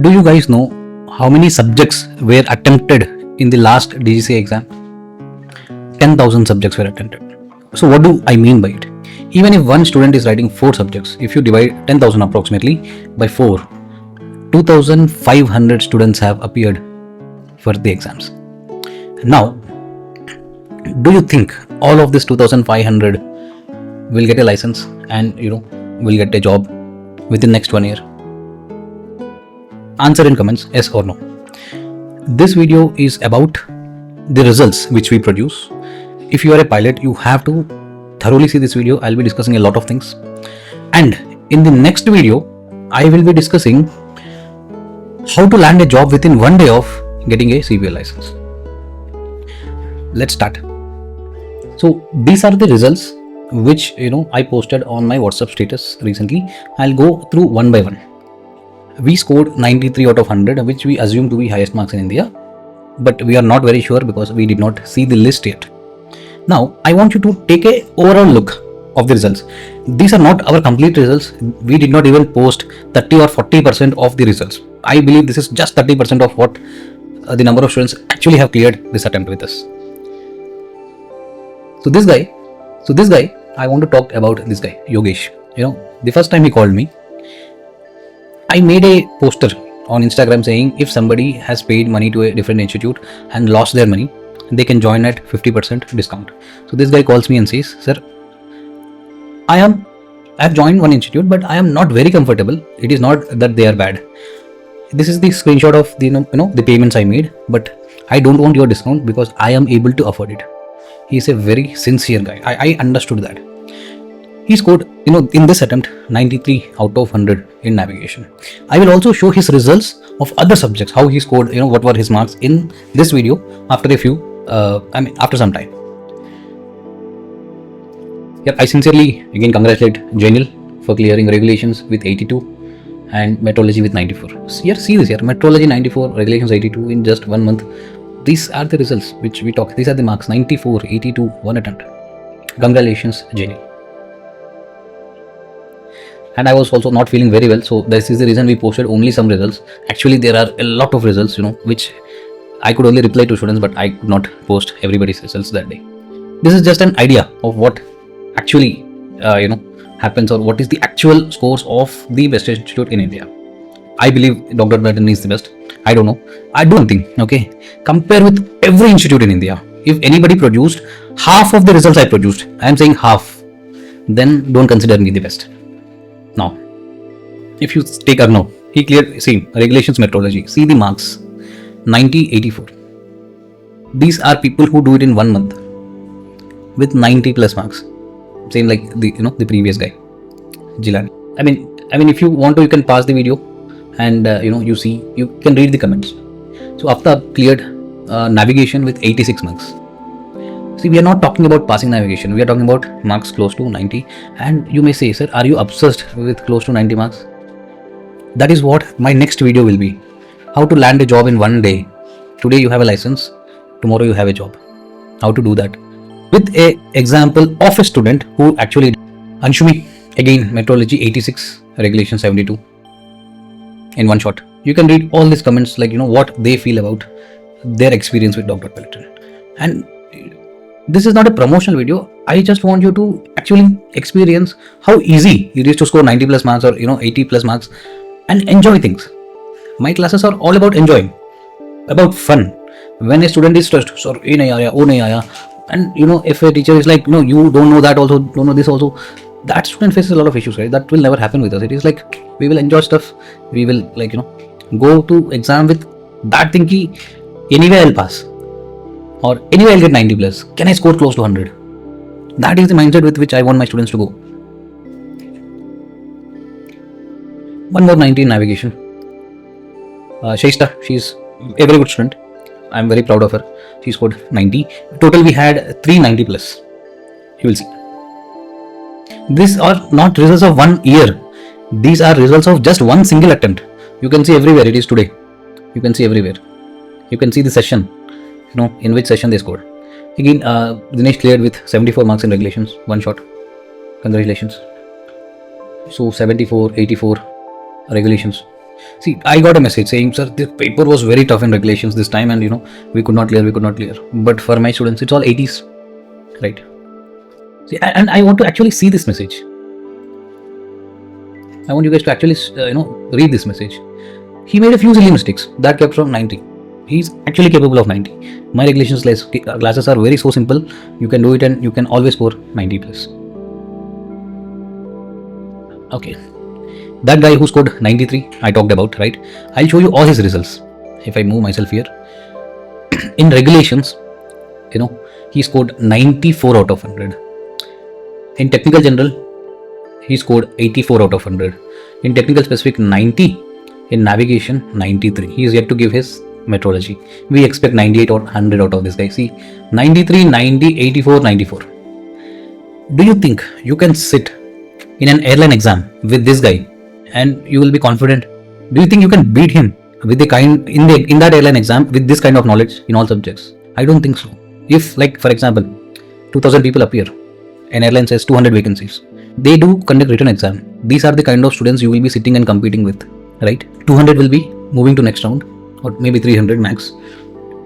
Do you guys know how many subjects were attempted in the last D.G.C.A exam? 10,000 subjects were attempted. So what do I mean by it? Even if one student is writing 4 subjects, if you divide 10,000 approximately by 4, 2,500 students have appeared for the exams. Now, do you think all of this 2,500 will get a license and will get a job within next 1 year? Answer in comments, yes or no. This video is about the results which we produce. If you are a pilot, you have to thoroughly see this video. I'll be discussing a lot of things, and in the next video I will be discussing how to land a job within 1 day of getting a CPL license. Let's start. So these are the results which I posted on my WhatsApp status recently. I'll go through one by one. We scored 93 out of 100, which we assume to be highest marks in India, but we are not very sure because we did not see the list yet. Now I want you to take a overall look of the results. These are not our complete results. We did not even post 30 or 40% of the results. I believe this is just 30% of what the number of students actually have cleared this attempt with us. So this guy, I want to talk about this guy, Yogesh. The first time he called me, I made a poster on Instagram saying if somebody has paid money to a different institute and lost their money, they can join at 50% discount. So this guy calls me and says, "Sir, I have joined one institute, but I am not very comfortable. It is not that they are bad. This is the screenshot of the the payments I made, but I don't want your discount because I am able to afford it." He is a very sincere guy. I understood that. He scored, in this attempt, 93 out of 100 in navigation. I will also show his results of other subjects, how he scored, what were his marks in this video after after some time. Yeah, I sincerely again congratulate Janil for clearing regulations with 82 and metrology with 94. Here, see this here, metrology 94, regulations 82 in just 1 month. These are the results which we talk. These are the marks, 94, 82, one attempt. Congratulations, Janil. And I was also not feeling very well, so this is the reason we posted only some results. Actually, there are a lot of results, which I could only reply to students, but I could not post everybody's results that day. This is just an idea of what actually, happens, or what is the actual scores of the best institute in India. I believe Dr. Batten is the best. I don't know. I do one thing, okay? Compare with every institute in India. If anybody produced half of the results I produced, I am saying half, then don't consider me the best. Now, if you take Arnav, he cleared, see, regulations metrology, see the marks, 90, 84. These are people who do it in 1 month with 90 plus marks. Same like the previous guy, Jilan. I mean, if you want to, you can pause the video and, you can read the comments. So after cleared navigation with 86 marks. See, we are not talking about passing navigation. We are talking about marks close to 90. And you may say, sir, are you obsessed with close to 90 marks? That is what my next video will be. How to land a job in 1 day. Today you have a license. Tomorrow you have a job. How to do that? With a example of a student who actually did. Anshumi, again, metrology 86, regulation 72. In one shot. You can read all these comments, like, what they feel about their experience with Dr. Pelleton. And this is not a promotional video. I just want you to actually experience how easy it is to score 90 plus marks or 80 plus marks and enjoy things. My classes are all about enjoying, about fun. When a student is stressed, sir, ye nahi aaya, wo nahi aaya, and if a teacher is like, no, you don't know that also, don't know this also, that student faces a lot of issues, right? That will never happen with us. It is like we will enjoy stuff. We will go to exam with that thing ki anyway I'll pass. Or anyway I'll get 90 plus. Can I score close to 100? That is the mindset with which I want my students to go. One more 90 in navigation. Shaista, she's a very good student. I'm very proud of her. She scored 90. Total we had 390 plus. You will see. These are not results of 1 year. These are results of just one single attempt. You can see everywhere it is today. You can see everywhere. You can see the session. In which session they scored. Again, Dinesh cleared with 74 marks in regulations, one shot. Congratulations. So 74, 84 regulations. See, I got a message saying, sir, the paper was very tough in regulations this time, and we could not clear. But for my students, it's all 80s, right? See, and I want to actually see this message. I want you guys to actually, read this message. He made a few silly mistakes that kept from 90. He's actually capable of 90. My regulations classes are very so simple. You can do it and you can always score 90 plus. Okay. That guy who scored 93, I talked about, right? I'll show you all his results. If I move myself here, in regulations, he scored 94 out of 100. In technical general, he scored 84 out of 100. In technical specific, 90. In navigation, 93. He is yet to give his metrology. We expect 98 or 100 out of this guy. See, 93, 90, 84, 94. Do you think you can sit in an airline exam with this guy and you will be confident? Do you think you can beat him with the kind in that airline exam with this kind of knowledge in all subjects? I don't think so. If, like, for example, 2000 people appear, an airline says 200 vacancies, they do conduct written exam. These are the kind of students you will be sitting and competing with, right? 200 will be moving to next round, or maybe 300 max.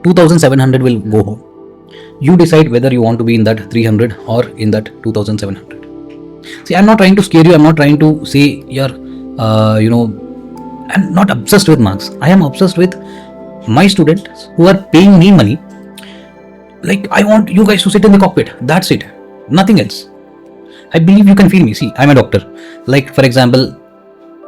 2700 will go home. You decide whether you want to be in that 300 or in that 2700. See, I'm not trying to scare you. I'm not trying to say you're, I'm not obsessed with marks. I am obsessed with my students who are paying me money. Like, I want you guys to sit in the cockpit. That's it. Nothing else. I believe you can feel me. See, I'm a doctor. Like, for example,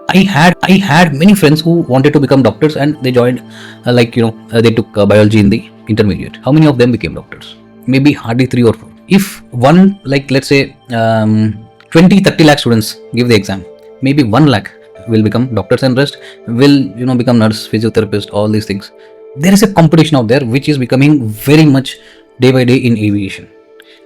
I had many friends who wanted to become doctors and they joined, they took biology in the intermediate. How many of them became doctors? Maybe hardly 3 or 4. If one, like, let's say, 20-30 lakh students give the exam, maybe 1 lakh will become doctors and rest will, become nurse, physiotherapist, all these things. There is a competition out there which is becoming very much day by day in aviation.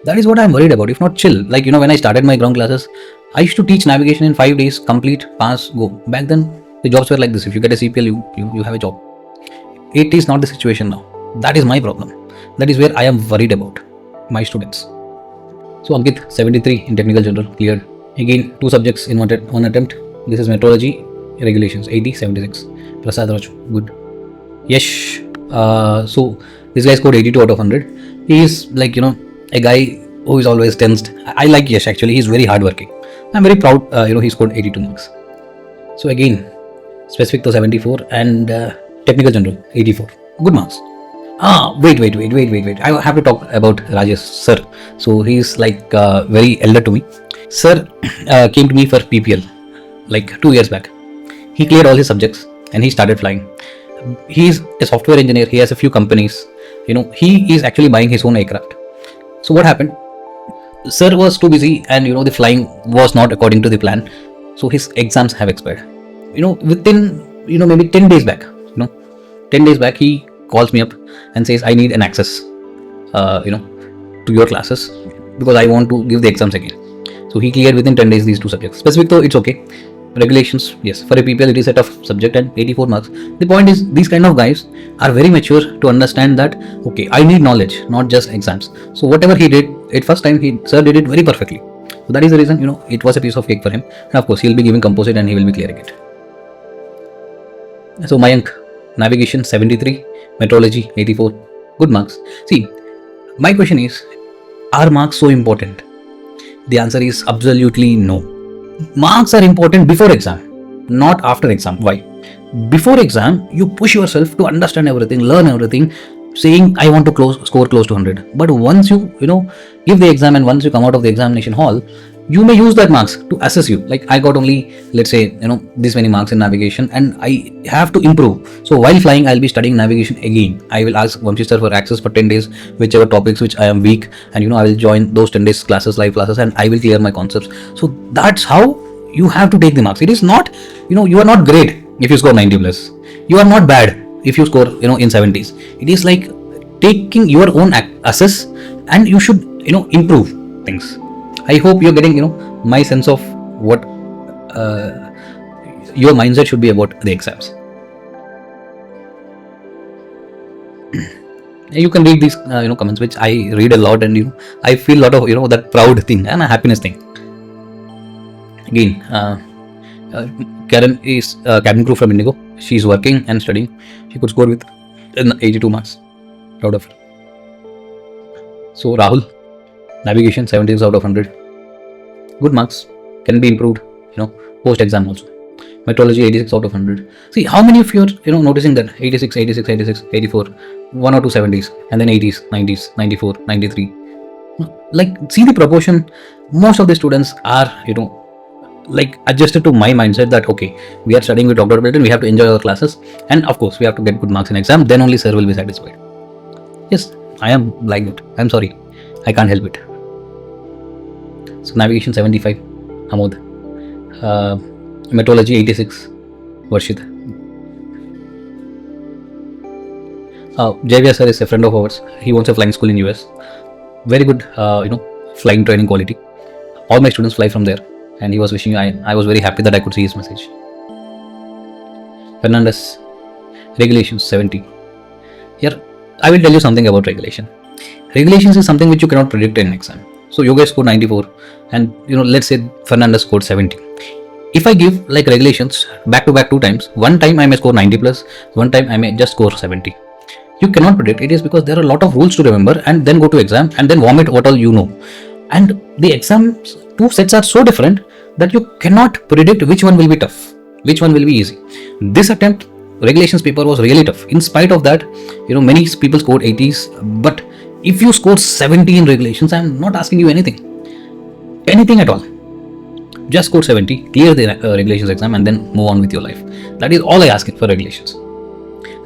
That is what I'm worried about. If not, chill. Like, when I started my ground classes, I used to teach navigation in 5 days, complete, pass, go. Back then, the jobs were like this. If you get a CPL, you have a job. It is not the situation now. That is my problem. That is where I am worried about my students. So, Ankit, 73 in technical general, cleared. Again, 2 subjects in one attempt. This is metrology, regulations, 80, 76. Prasad Raju, good. Yes. So, this guy scored 82 out of 100. He is like, a guy who is always tensed. I like Yash actually. He's very hardworking. I'm very proud. He scored 82 marks. So again, specific to 74 and technical general 84. Good marks. Wait. I have to talk about Rajesh sir. So he's like very elder to me. Sir came to me for PPL like 2 years back. He cleared all his subjects and he started flying. He's a software engineer. He has a few companies. He is actually buying his own aircraft. So what happened? Sir was too busy and the flying was not according to the plan. So his exams have expired. Within maybe 10 days back, 10 days back he calls me up and says, I need an access to your classes because I want to give the exams again. So he cleared within 10 days these 2 subjects. Specific though, it's okay. Regulations, yes. For a PPL, it is a tough subject and 84 marks. The point is, these kind of guys are very mature to understand that, okay, I need knowledge, not just exams. So whatever he did, at first time, sir did it very perfectly. So that is the reason, it was a piece of cake for him. And of course, he'll be giving composite and he will be clearing it. So Mayank, navigation 73, metrology 84, good marks. See, my question is, are marks so important? The answer is absolutely no. Marks are important before exam, not after exam. Why? Before exam, you push yourself to understand everything, learn everything, saying I want to score close to 100. But once you give the exam and once you come out of the examination hall, you may use that marks to assess you. Like I got only, let's say, this many marks in navigation and I have to improve. So while flying, I'll be studying navigation again. I will ask Vamshi sir for access for 10 days, whichever topics which I am weak, and I will join those 10 days classes, live classes, and I will clear my concepts. So that's how you have to take the marks. It is not, you are not great if you score 90 plus. You are not bad if you score, in 70s. It is like taking your own assess and you should, improve things. I hope you're getting, my sense of what your mindset should be about the exams. You can read these, comments, which I read a lot, and I feel a lot of, that proud thing and a happiness thing. Again, Karen is cabin crew from Indigo. She's working and studying. She could score with 82 marks. Proud of her. So Rahul, navigation 76 out of 100. Good marks, can be improved, post exam also. Metrology 86 out of 100. See how many of you are noticing that 86, 86, 86, 84, 1 or 2 70s, and then 80s, 90s, 94, 93. Like, see the proportion. Most of the students are like adjusted to my mindset that okay, we are studying with Dr. Bilton, we have to enjoy our classes, and of course we have to get good marks in exam, then only sir will be satisfied. Yes, I am like that. I'm sorry, I can't help it. So navigation 75, Amod. Metrology 86, Varshit. JVS sir is a friend of ours. He owns a flying school in US. Very good, flying training quality. All my students fly from there, and he was wishing you. I was very happy that I could see his message. Fernandez, regulations 70. Here, I will tell you something about regulation. Regulations is something which you cannot predict in an exam. So you guys scored 94, and let's say Fernandez scored 70. If I give like regulations back to back 2 times, one time I may score 90 plus, one time I may just score 70. You cannot predict. It is because there are a lot of rules to remember, and then go to exam and then vomit what all you know. And the exams 2 sets are so different that you cannot predict which one will be tough, which one will be easy. This attempt, regulations paper was really tough. In spite of that, many people scored 80s, but if you score 70 in regulations, I am not asking you anything at all. Just score 70, clear the regulations exam, and then move on with your life. That is all I ask for regulations.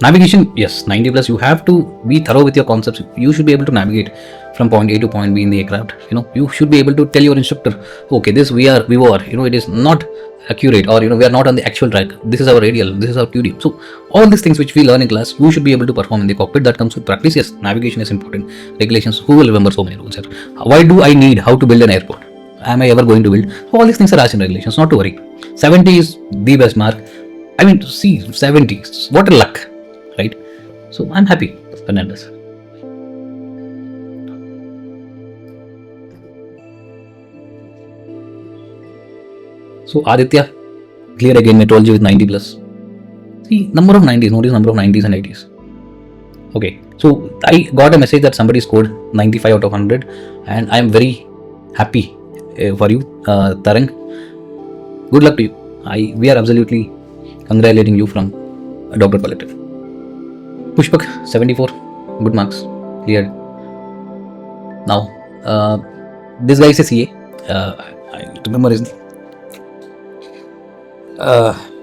Navigation, yes, 90 plus. You have to be thorough with your concepts. You should be able to navigate from point A to point B in the aircraft. You should be able to tell your instructor, okay, this we were, it is not accurate, or we are not on the actual track. This is our radial, this is our QD. So all these things which we learn in class, you should be able to perform in the cockpit. That comes with practice. Yes, navigation is important. Regulations, who will remember so many rules, sir? Why do I need how to build an airport? Am I ever going to build? So all these things are asked in regulations. Not to worry. 70 is the best mark. I mean, see, 70. What a luck, right? So I'm happy, Fernandez. So Aditya, clear again metrology with 90 plus. See, number of 90s, notice number of 90s and 80s. Okay, so I got a message that somebody scored 95 out of 100, and I am very happy for you, Tarang. Good luck to you. We are absolutely congratulating you from Dr. Collective. Pushpak 74, good marks, cleared. Now, this guy is a CA. I remember his name.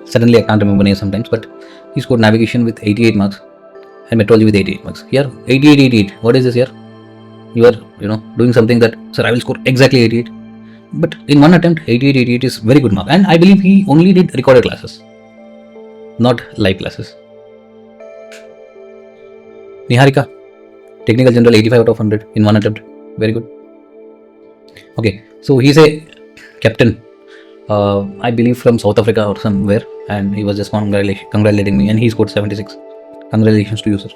Suddenly I can't remember name sometimes, but he scored navigation with 88 marks and metrology with 88 marks. Here, 88, 88. What is this here? You are, doing something that, sir, I will score exactly 88. But in one attempt, 88, 88 is very good mark. And I believe he only did recorded classes, not live classes. Niharika, technical general 85 out of 100 in one attempt. Very good. Okay, so he's a captain, I believe from South Africa or somewhere, and he was just congratulating me, and he scored 76. Congratulations to you, sir.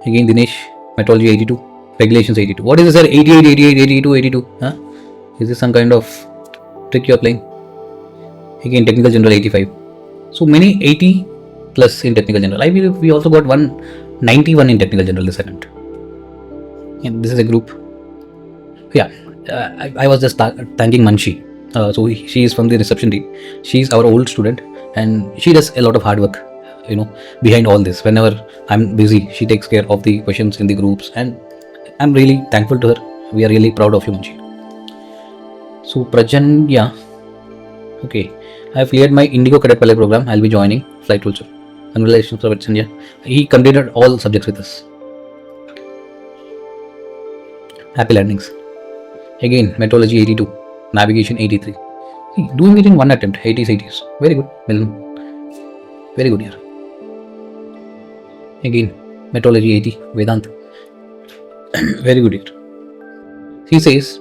Again, Dinesh, metrology 82, regulations 82. What is this, sir? 88, 88, 82, 82. Huh? Is this some kind of trick you are playing? Again, technical general 85. So many 80 plus in technical general. I believe we also got 191 in technical general this attempt. And this is a group. Yeah, I was just thanking Manshi. So she is from the reception team. She is our old student, and she does a lot of hard work, behind all this. Whenever I'm busy, she takes care of the questions in the groups, and I'm really thankful to her. We are really proud of you, Manshi. So Prajanya, okay, I have cleared my Indigo Cadet Pilot program. I'll be joining flight culture. Congratulations, Prajanya. He completed all subjects with us. Happy landings. Again, metrology 82, navigation 83. See, doing it in one attempt, 80s, 80s. Very good, Milan. Very good here. Again, metrology 80, Vedant. Very good here. He says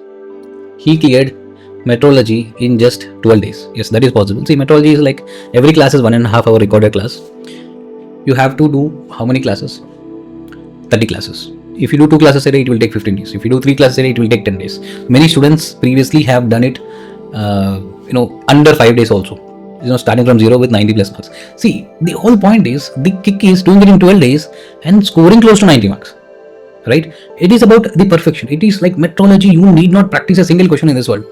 he cleared metrology in just 12 days. Yes, that is possible. See, metrology is like every class is 1.5 hour recorded class. You have to do how many classes? 30 classes. If you do 2 classes a day, it will take 15 days. If you do 3 classes a day, it will take 10 days. Many students previously have done it, under 5 days also. starting from zero with 90 plus marks. See, the whole point is, the kick is doing it in 12 days and scoring close to 90 marks. Right? It is about the perfection. It is like metrology. You need not practice a single question in this world.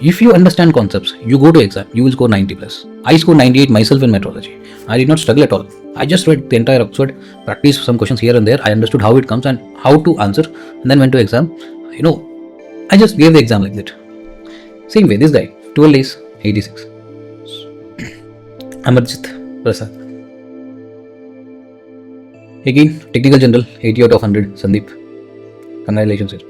If you understand concepts, you go to exam, you will score 90 plus. I scored 98 myself in metrology. I did not struggle at all. I just read the entire Oxford, practiced some questions here and there. I understood how it comes and how to answer, and then went to exam. I just gave the exam like that. Same way, this guy, 12 days, 86. Amarjit Prasad. Again, technical general, 80 out of 100, Sandeep. Congratulations, sir.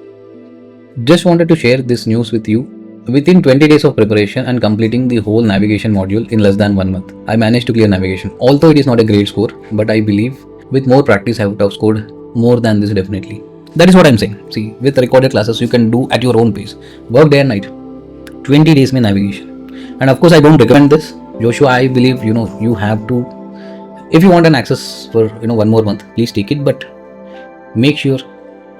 Just wanted to share this news with you. Within 20 days of preparation and completing the whole navigation module in less than 1 month, I managed to clear navigation. Although it is not a great score, but I believe with more practice I would have scored more than this definitely. That is what I'm saying. See, with recorded classes you can do at your own pace. Work day and night. 20 days mein navigation. And of course I don't recommend this. Joshua, I believe, you have to, if you want an access for, 1 more month, please take it, but make sure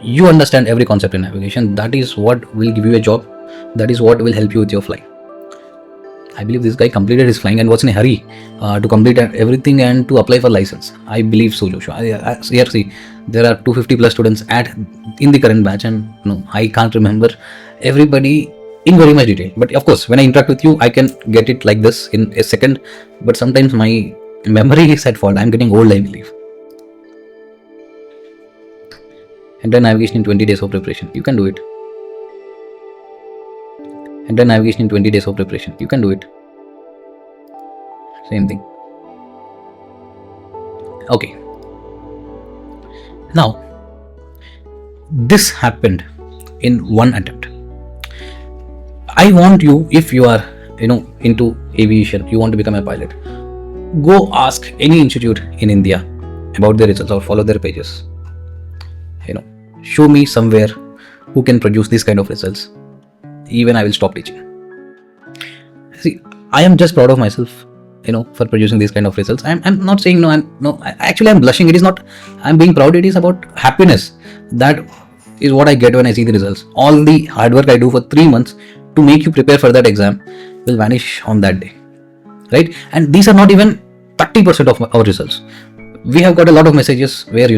you understand every concept in navigation. That is what will give you a job. That is what will help you with your flying. I believe this guy completed his flying and was in a hurry to complete everything and to apply for license. I believe so, Joshua. Here, see, there are 250 plus students in the current batch, and I can't remember everybody in very much detail. But of course, when I interact with you, I can get it like this in a second. But sometimes my memory is at fault. I'm getting old, I believe. Enter navigation in 20 days of preparation. You can do it. Enter navigation in 20 days of preparation. You can do it. Same thing. Okay. Now, this happened in one attempt. I want you, if you are, into aviation, you want to become a pilot, go ask any institute in India about their results or follow their pages. Show me somewhere who can produce this kind of results. Even I will stop teaching. See, I am just proud of myself, for producing these kind of results. I'm not saying actually I'm blushing. It is not, I'm being proud. It is about happiness. That is what I get when I see the results. All the hard work I do for 3 months to make you prepare for that exam will vanish on that day. Right? And these are not even 30% of our results. We have got a lot of messages where,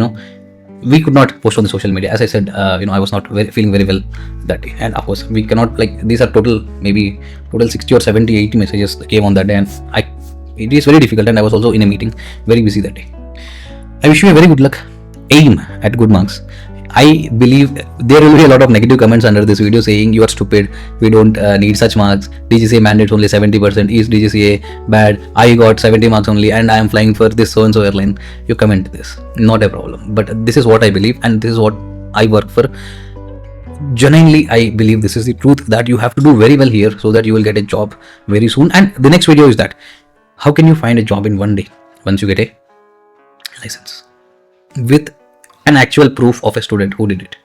we could not post on the social media. As I said, I was not feeling very well that day. And of course, we cannot, these are maybe total 60 or 70, 80 messages that came on that day. And it is very difficult. And I was also in a meeting, very busy that day. I wish you a very good luck. Aim at good marks. I believe there will be a lot of negative comments under this video saying you are stupid, we don't need such marks, D.G.C.A mandates only 70%, is D.G.C.A bad, I got 70 marks only and I am flying for this so and so airline. You comment this, not a problem, but this is what I believe and this is what I work for. Genuinely, I believe this is the truth, that you have to do very well here so that you will get a job very soon. And the next video is that how can you find a job in 1 day once you get a license with an actual proof of a student who did it.